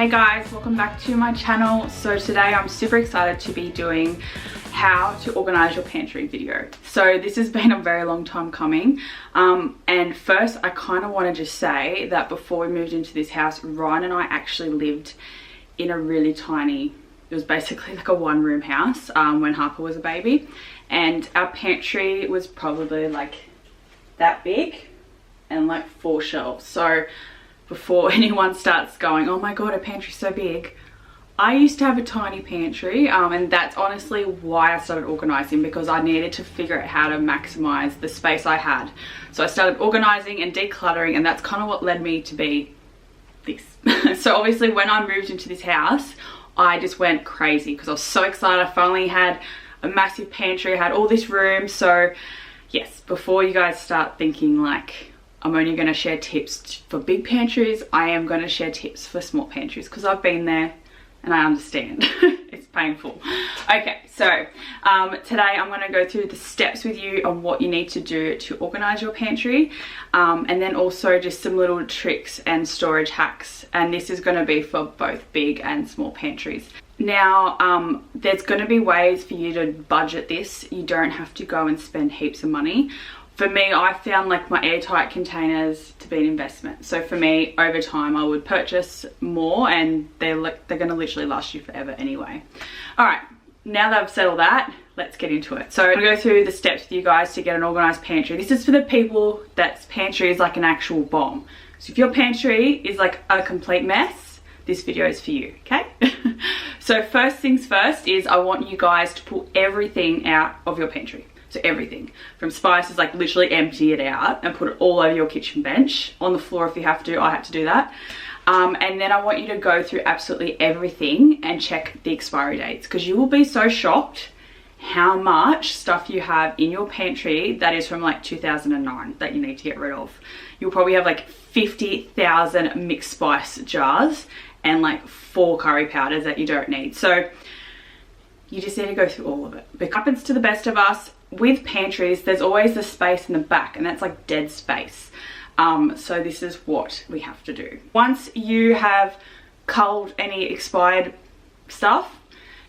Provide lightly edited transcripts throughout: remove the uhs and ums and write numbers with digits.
Hey guys, welcome back to my channel. So today I'm super excited to be doing how to organize your pantry video. So this has been a very long time coming, and first I kind of want to just say that before we moved into this house, Ryan and I actually lived in a really tiny, it was basically like a one-room house when Harper was a baby, and our pantry was probably like that big and like 4 shelves. So before anyone starts going, oh my god, a pantry's so big, I used to have a tiny pantry, and that's honestly why I started organizing, because I needed to figure out how to maximize the space I had. So I started organizing and decluttering, and that's kind of what led me to be this. So obviously when I moved into this house, I just went crazy because I was so excited. I finally had a massive pantry, I had all this room. So yes, before you guys start thinking like I'm only going to share tips for big pantries, I am going to share tips for small pantries because I've been there and I understand. It's painful. Okay, so today I'm going to go through the steps with you on what you need to do to organize your pantry, and then also just some little tricks and storage hacks, and this is going to be for both big and small pantries. Now there's going to be ways for you to budget this. You don't have to go and spend heaps of money. For me, I found like my airtight containers to be an investment. So for me, over time, I would purchase more, and they're going to literally last you forever anyway. All right, now that I've said all that, let's get into it. So I'm gonna go through the steps with you guys to get an organized pantry. This is for the people that's pantry is like an actual bomb. So if your pantry is like a complete mess, this video is for you, okay? So first things first is I want you guys to pull everything out of your pantry. So everything from spices, like literally empty it out and put it all over your kitchen bench, on the floor if you have to. I had to do that. And then I want you to go through absolutely everything and check the expiry dates, because you will be so shocked how much stuff you have in your pantry that is from like 2009 that you need to get rid of. You'll probably have like 50,000 mixed spice jars and like 4 curry powders that you don't need. So you just need to go through all of it. It happens to the best of us. With pantries, there's always the space in the back, and that's like dead space. So this is what we have to do. Once you have culled any expired stuff,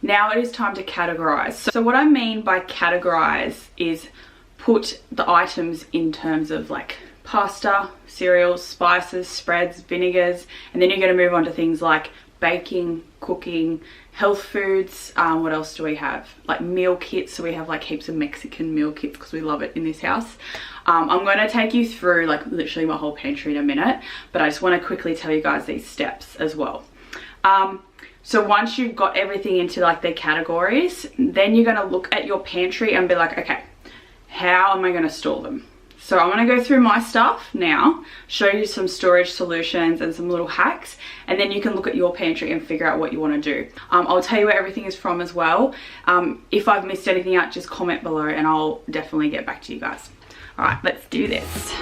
now it is time to categorize. So what I mean by categorize is put the items in terms of like pasta, cereals, spices, spreads, vinegars, and then you're going to move on to things like baking, cooking, health foods. What else do we have? Like meal kits. So we have like heaps of Mexican meal kits because we love it in this house. I'm going to take you through like literally my whole pantry in a minute, but I just want to quickly tell you guys these steps as well. So once you've got everything into like their categories, then you're going to look at your pantry and be like, okay, how am I going to store them? So I'm going to go through my stuff now, show you some storage solutions and some little hacks, and then you can look at your pantry and figure out what you want to do. I'll tell you where everything is from as well. If I've missed anything out, just comment below and I'll definitely get back to you guys. All right, let's do this.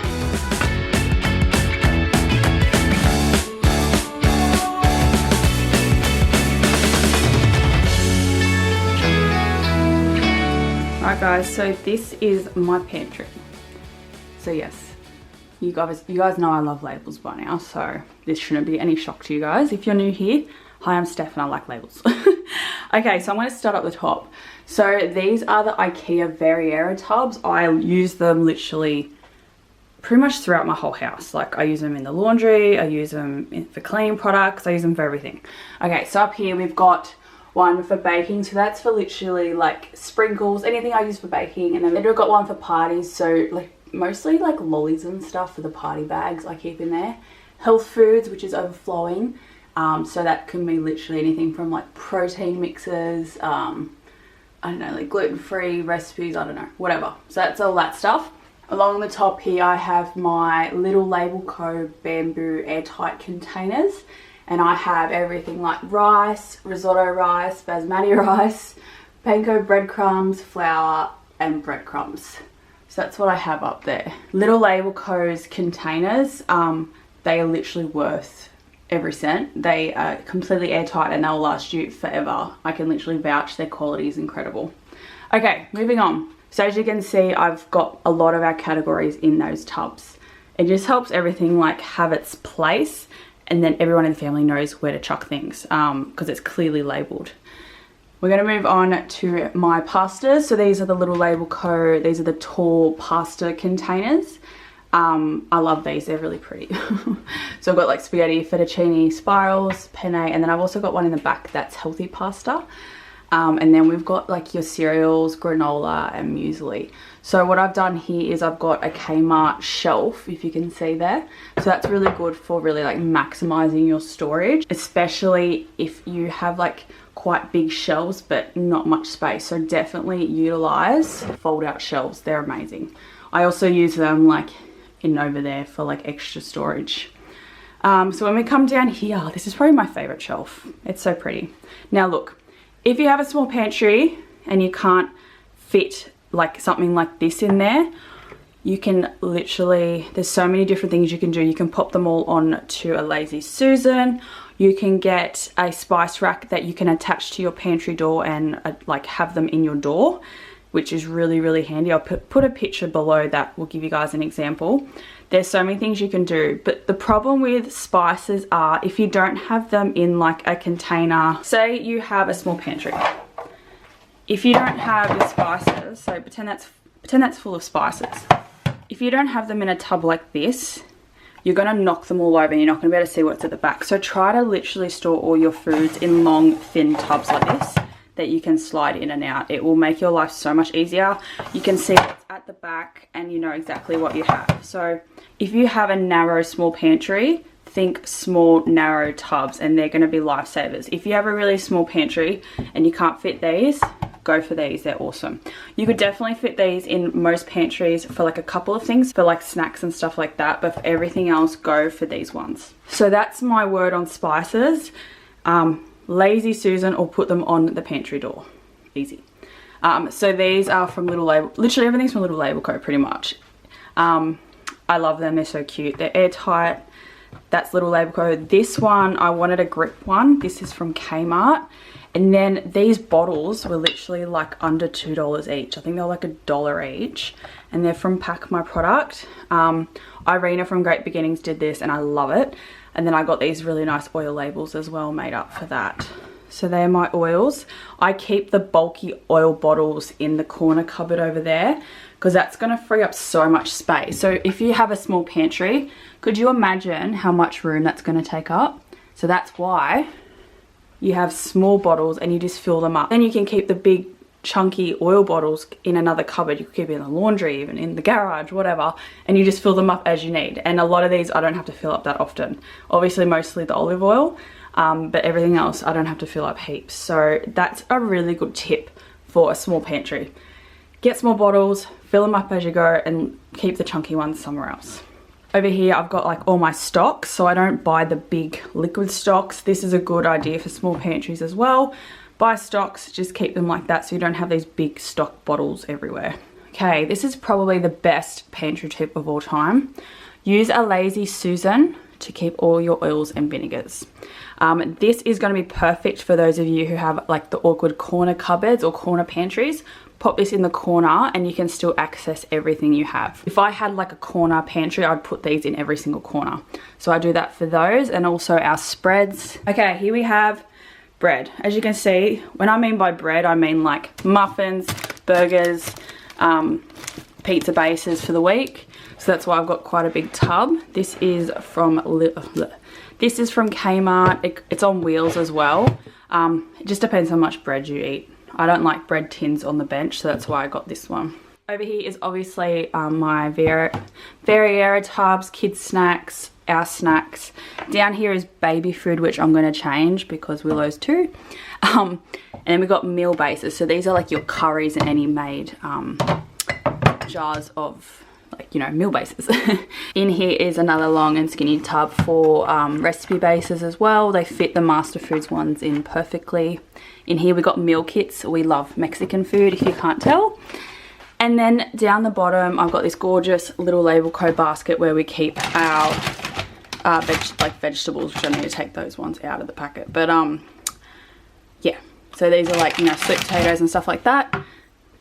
All right guys, so this is my pantry. So yes, you guys know I love labels by now, so this shouldn't be any shock to you guys. If you're new here, hi, I'm Steph and I like labels. Okay, so I'm going to start at the top. So these are the IKEA Variera tubs. I use them literally pretty much throughout my whole house. Like I use them in the laundry, I use them for cleaning products, I use them for everything. Okay, so up here we've got one for baking, so that's for literally like sprinkles, anything I use for baking. And then we've got one for parties, so like mostly like lollies and stuff for the party bags I keep in there. Health foods, which is overflowing, so that can be literally anything from like protein mixes, I don't know, like gluten-free recipes, I don't know, whatever. So that's all that stuff. Along the top here I have my little Label Co bamboo airtight containers, and I have everything like rice, risotto rice, basmati rice, panko breadcrumbs, flour and breadcrumbs. So that's what I have up there. Little Label Co's containers, they are literally worth every cent. They are completely airtight and they'll last you forever. I can literally vouch their quality is incredible. Okay, moving on. So as you can see, I've got a lot of our categories in those tubs. It just helps everything like have its place and then everyone in the family knows where to chuck things because it's clearly labelled. We're going to move on to my pastas. So these are the little label these are the tall pasta containers. I love these, they're really pretty. So I've got like spaghetti, fettuccine, spirals, penne, and then I've also got one in the back that's healthy pasta. And then we've got like your cereals, granola and muesli. So what I've done here is I've got a Kmart shelf, if you can see there. So that's really good for really like maximizing your storage, especially if you have like quite big shelves but not much space. So definitely utilize fold out shelves, they're amazing. I also use them like in over there for like extra storage. So when we come down here, this is probably my favorite shelf. It's so pretty. Now look, if you have a small pantry and you can't fit like something like this in there, you can literally, there's so many different things you can do. You can pop them all on to a Lazy Susan. You can get a spice rack that you can attach to your pantry door and like have them in your door, which is really, really handy. I'll put a picture below that will give you guys an example. There's so many things you can do, but the problem with spices are if you don't have them in like a container, say you have a small pantry. If you don't have your spices, so pretend that's full of spices. If you don't have them in a tub like this, you're gonna knock them all over and you're not gonna be able to see what's at the back. So try to literally store all your foods in long, thin tubs like this that you can slide in and out. It will make your life so much easier. You can see what's at the back and you know exactly what you have. So if you have a narrow, small pantry, think small, narrow tubs and they're gonna be lifesavers. If you have a really small pantry and you can't fit these, go for these, they're awesome. You could definitely fit these in most pantries for like a couple of things, for like snacks and stuff like that, but for everything else, go for these ones. So that's my word on spices. Lazy Susan or put them on the pantry door, easy. So these are from Little Label, literally everything's from Little Label Co pretty much. I love them, they're so cute. They're airtight, that's Little Label Co. This one, I wanted a grip one, this is from Kmart. And then these bottles were literally like under $2 each. I think they're like $1 each. And they're from Pack My Product. Irina from Great Beginnings did this and I love it. And then I got these really nice oil labels as well made up for that. So they are my oils. I keep the bulky oil bottles in the corner cupboard over there because that's going to free up so much space. So if you have a small pantry, could you imagine how much room that's going to take up? So that's why you have small bottles and you just fill them up. Then you can keep the big chunky oil bottles in another cupboard. You could keep it in the laundry, even in the garage, whatever, and you just fill them up as you need. And a lot of these I don't have to fill up that often. Obviously mostly the olive oil, but everything else I don't have to fill up heaps. So that's a really good tip for a small pantry. Get small bottles, fill them up as you go, and keep the chunky ones somewhere else. Over here I've got like all my stocks, so I don't buy the big liquid stocks. This is a good idea for small pantries as well. Buy stocks, just keep them like that so you don't have these big stock bottles everywhere. Okay, this is probably the best pantry tip of all time. Use a Lazy Susan to keep all your oils and vinegars. This is going to be perfect for those of you who have like the awkward corner cupboards or corner pantries. Pop this in the corner and you can still access everything you have. If I had like a corner pantry, I'd put these in every single corner. So I do that for those and also our spreads. Okay, here we have bread. As you can see, when I mean by bread, I mean like muffins, burgers, pizza bases for the week. So that's why I've got quite a big tub. This is from Kmart. It's on wheels as well. It just depends how much bread you eat. I don't like bread tins on the bench, so that's why I got this one. Over here is obviously my Verriera tubs, kids snacks, our snacks. Down here is baby food, which I'm going to change because Willow's too. And then we've got meal bases. So these are like your curries and any made jars of like, you know, meal bases. In here is another long and skinny tub for recipe bases as well. They fit the Master Foods ones in perfectly. In here we got meal kits. We love Mexican food if you can't tell. And then down the bottom I've got this gorgeous Little Label Co basket where we keep our vegetables, which I need to take those ones out of the packet. But yeah, so these are like, you know, sweet potatoes and stuff like that.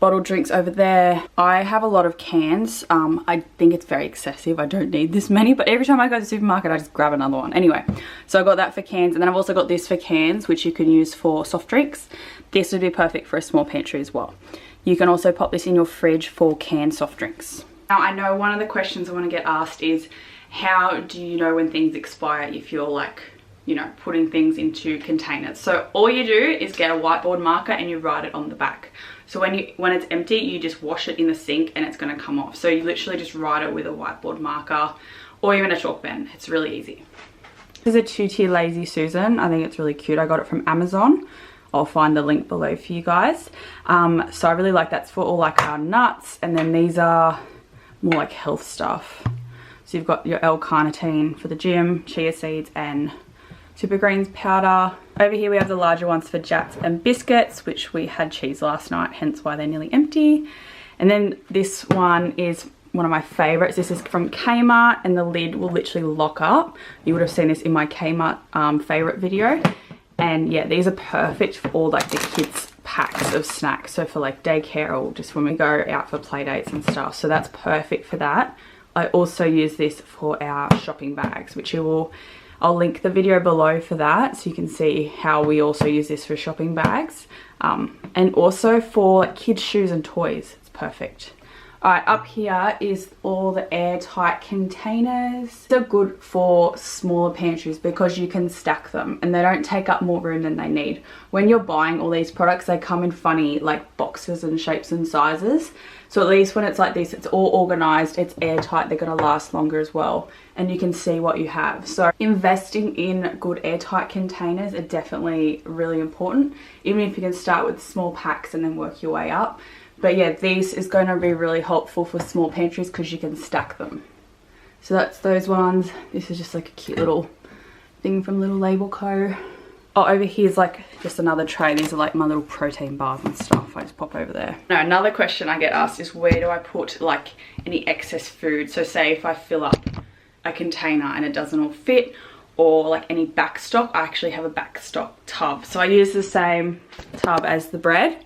bottled drinks over there. I have a lot of cans. I think it's very excessive. I don't need this many, but every time I go to the supermarket I just grab another one. Anyway, so I got that for cans, and then I've also got this for cans, which you can use for soft drinks. This would be perfect for a small pantry as well. You can also pop this in your fridge for canned soft drinks. Now, I know one of the questions I want to get asked is, how do you know when things expire if you're like, you know, putting things into containers? So all you do is get a whiteboard marker and you write it on the back. So when it's empty, you just wash it in the sink and it's going to come off. So you literally just write it with a whiteboard marker or even a chalk pen. It's really easy. This is a 2-tier Lazy Susan. I think it's really cute. I got it from Amazon. I'll find the link below for you guys. So I really like that's for all like our nuts, and then these are more like health stuff. So you've got your L-carnitine for the gym, chia seeds and super greens powder. Over here we have the larger ones for jats and biscuits, which we had cheese last night, hence why they're nearly empty. And then this one is one of my favorites. This is from Kmart, and the lid will literally lock up. You would have seen this in my Kmart favorite video. And yeah, these are perfect for all like the kids packs of snacks. So for like daycare or just when we go out for play dates and stuff. So that's perfect for that. I also use this for our shopping bags, which I'll link the video below for that, so you can see how we also use this for shopping bags. And also for kids' shoes and toys, it's perfect. Alright, up here is all the airtight containers. They're good for smaller pantries because you can stack them and they don't take up more room than they need. When you're buying all these products, they come in funny like boxes and shapes and sizes. So at least when it's like this, it's all organized, it's airtight, they're gonna last longer as well, and you can see what you have. So investing in good airtight containers are definitely really important, even if you can start with small packs and then work your way up. But yeah, this is going to be really helpful for small pantries because you can stack them. So that's those ones. This is just like a cute little thing from Little Label Co. Oh, over here's like just another tray. These are like my little protein bars and stuff. I just pop over there. Now, another question I get asked is, where do I put like any excess food? So say if I fill up a container and it doesn't all fit, or like any backstock, I actually have a backstock tub. So I use the same tub as the bread,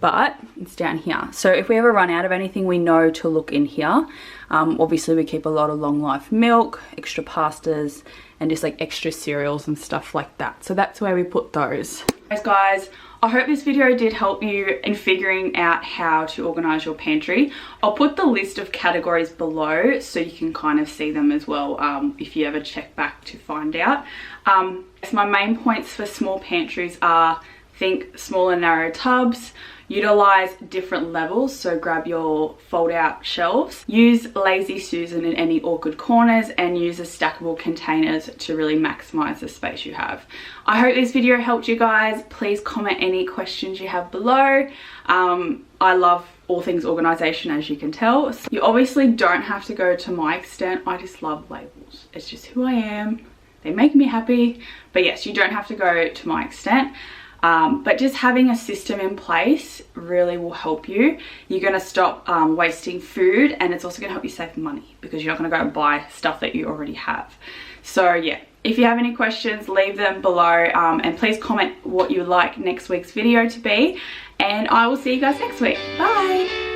but it's down here. So if we ever run out of anything, we know to look in here. Obviously we keep a lot of long life milk, extra pastas, and just like extra cereals and stuff like that. So that's where we put those. Anyways guys, I hope this video did help you in figuring out how to organize your pantry. I'll put the list of categories below so you can kind of see them as well if you ever check back to find out. So my main points for small pantries are: think small and narrow tubs, utilize different levels, so grab your fold out shelves, use Lazy Susan in any awkward corners, and use the stackable containers to really maximize the space you have. I hope this video helped you guys. Please comment any questions you have below. I love all things organization, as you can tell. You obviously don't have to go to my extent. I just love labels. It's just who I am. They make me happy. But yes, you don't have to go to my extent. But just having a system in place really will help you. You're going to stop wasting food, and it's also going to help you save money because you're not going to go buy stuff that you already have. So yeah, if you have any questions, leave them below, and please comment what you would like next week's video to be, and I will see you guys next week. Bye!